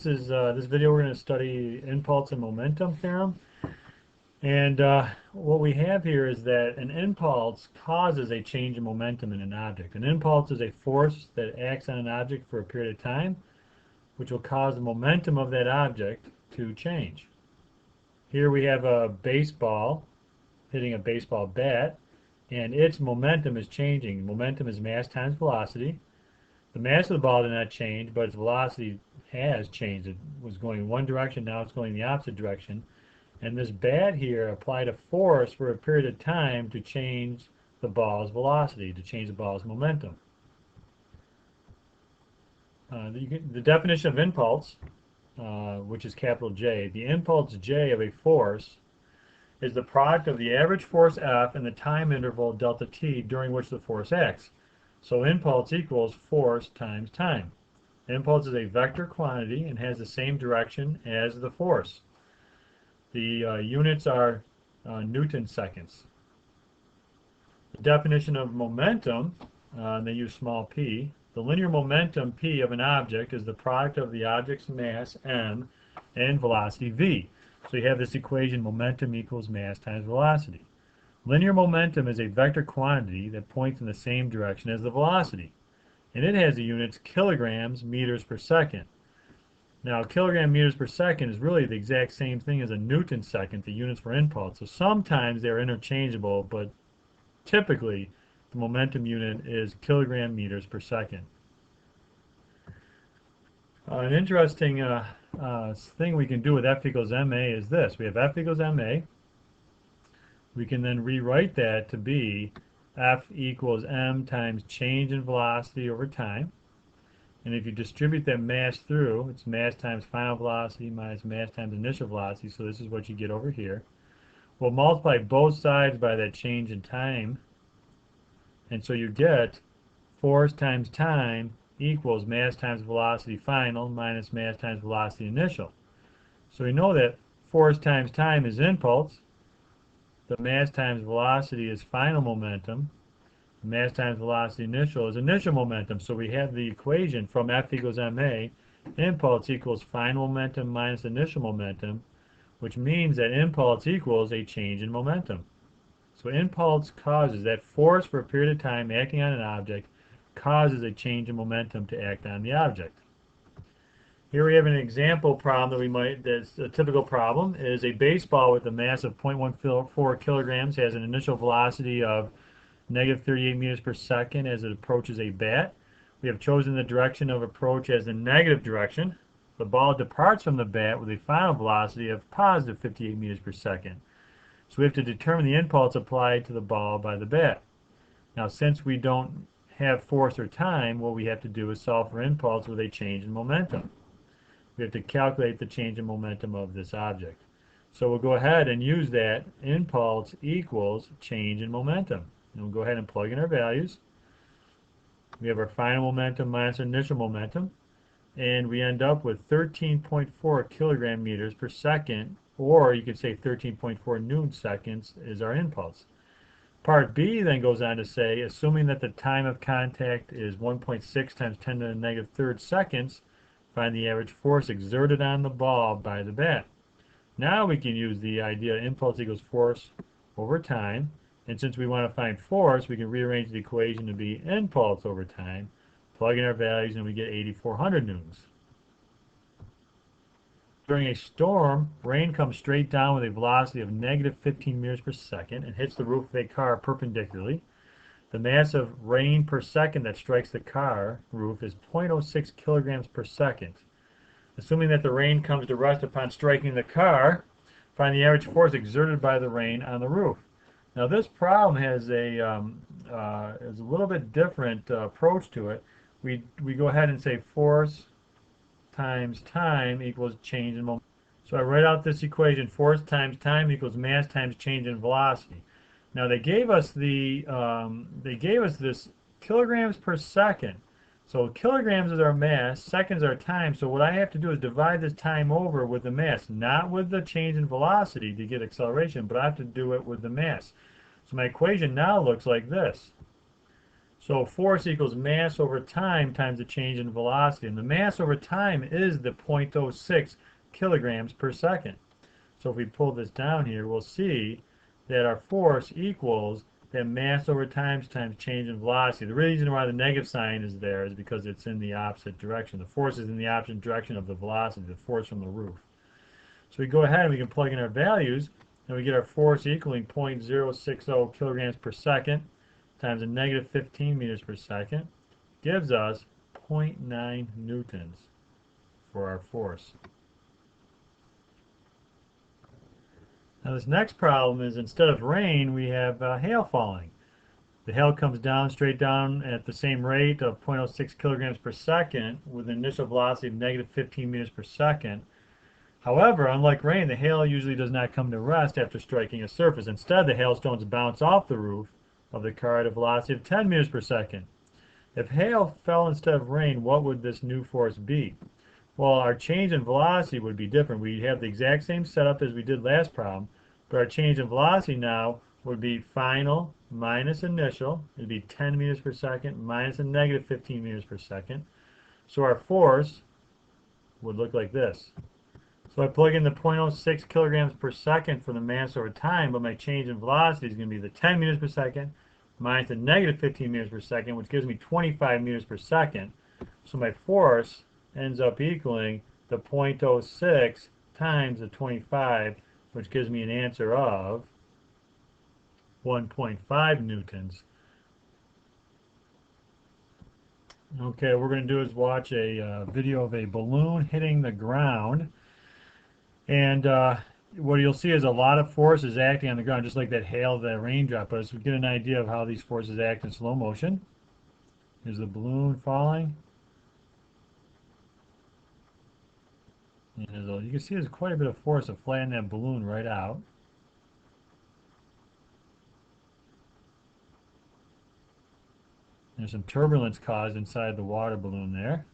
This video we're going to study impulse and momentum theorem. And what we have here is that an impulse causes a change in momentum in an object. An impulse is a force that acts on an object for a period of time, which will cause the momentum of that object to change. Here we have a baseball hitting a baseball bat, and its momentum is changing. Momentum is mass times velocity. The mass of the ball did not change, but its velocity has changed. It was going one direction, now it's going the opposite direction. And this bat here applied a force for a period of time to change the ball's velocity, to change the ball's momentum. The definition of impulse, which is capital J, the impulse J of a force is the product of the average force F and the time interval delta t during which the force acts. So impulse equals force times time. Impulse is a vector quantity and has the same direction as the force. The units are Newton seconds. The definition of momentum, they use small p. The linear momentum p of an object is the product of the object's mass m and velocity v. So you have this equation, momentum equals mass times velocity. Linear momentum is a vector quantity that points in the same direction as the velocity, and it has the units kilograms meters per second. Now, kilogram meters per second is really the exact same thing as a Newton second, the units for impulse. So sometimes they're interchangeable, but typically the momentum unit is kilogram meters per second. An interesting thing we can do with F equals ma is this. We have F equals ma. We can then rewrite that to be F equals m times change in velocity over time. And if you distribute that mass through, it's mass times final velocity minus mass times initial velocity, so this is what you get over here. We'll multiply both sides by that change in time, and so you get force times time equals mass times velocity final minus mass times velocity initial. So we know that force times time is impulse. The mass times velocity is final momentum. The mass times velocity initial is initial momentum. So we have the equation from F equals ma, impulse equals final momentum minus initial momentum, which means that impulse equals a change in momentum. So impulse causes that force for a period of time acting on an object causes a change in momentum to act on the object. Here we have an example problem that's a typical problem, is a baseball with a mass of 0.14 kilograms has an initial velocity of negative 38 meters per second as it approaches a bat. We have chosen the direction of approach as the negative direction. The ball departs from the bat with a final velocity of positive 58 meters per second. So we have to determine the impulse applied to the ball by the bat. Now, since we don't have force or time, what we have to do is solve for impulse with a change in momentum. We have to calculate the change in momentum of this object. So we'll go ahead and use that impulse equals change in momentum. And we'll go ahead and plug in our values. We have our final momentum minus our initial momentum, and we end up with 13.4 kilogram meters per second, or you could say 13.4 Newton seconds is our impulse. Part B then goes on to say, assuming that the time of contact is 1.6 times 10 to the negative third seconds, find the average force exerted on the ball by the bat. Now we can use the idea impulse equals force over time, and since we want to find force, we can rearrange the equation to be impulse over time, plug in our values, and we get 8,400 newtons. During a storm, rain comes straight down with a velocity of negative 15 meters per second and hits the roof of a car perpendicularly. The mass of rain per second that strikes the car roof is 0.06 kilograms per second. Assuming that the rain comes to rest upon striking the car, find the average force exerted by the rain on the roof. Now this problem has a little bit different approach to it. We go ahead and say force times time equals change in momentum. So I write out this equation, force times time equals mass times change in velocity. Now they gave us this kilograms per second. So kilograms is our mass, seconds are time. So what I have to do is divide this time over with the mass, not with the change in velocity to get acceleration, but I have to do it with the mass. So my equation now looks like this. So force equals mass over time times the change in velocity. And the mass over time is the 0.06 kilograms per second. So if we pull this down here, we'll see that our force equals that mass over time times change in velocity. The reason why the negative sign is there is because it's in the opposite direction. The force is in the opposite direction of the velocity, the force from the roof. So we go ahead and we can plug in our values, and we get our force equaling 0.060 kilograms per second times a negative 15 meters per second gives us 0.9 newtons for our force. Now this next problem is instead of rain, we have hail falling. The hail comes down straight down at the same rate of 0.06 kilograms per second with an initial velocity of negative 15 meters per second. However, unlike rain, the hail usually does not come to rest after striking a surface. Instead, the hailstones bounce off the roof of the car at a velocity of 10 meters per second. If hail fell instead of rain, what would this new force be? Well, our change in velocity would be different. We'd have the exact same setup as we did last problem, but our change in velocity now would be final minus initial. It would be 10 meters per second minus a negative 15 meters per second. So our force would look like this. So I plug in the 0.06 kilograms per second for the mass over time, but my change in velocity is going to be the 10 meters per second minus the negative 15 meters per second, which gives me 25 meters per second. So my force ends up equaling the 0.06 times the 25, which gives me an answer of 1.5 newtons. Okay, what we're going to do is watch a video of a balloon hitting the ground. And what you'll see is a lot of forces acting on the ground, just like that hail, that raindrop. But as we get an idea of how these forces act in slow motion, here's the balloon falling. And you can see there's quite a bit of force to flatten that balloon right out. There's some turbulence caused inside the water balloon there.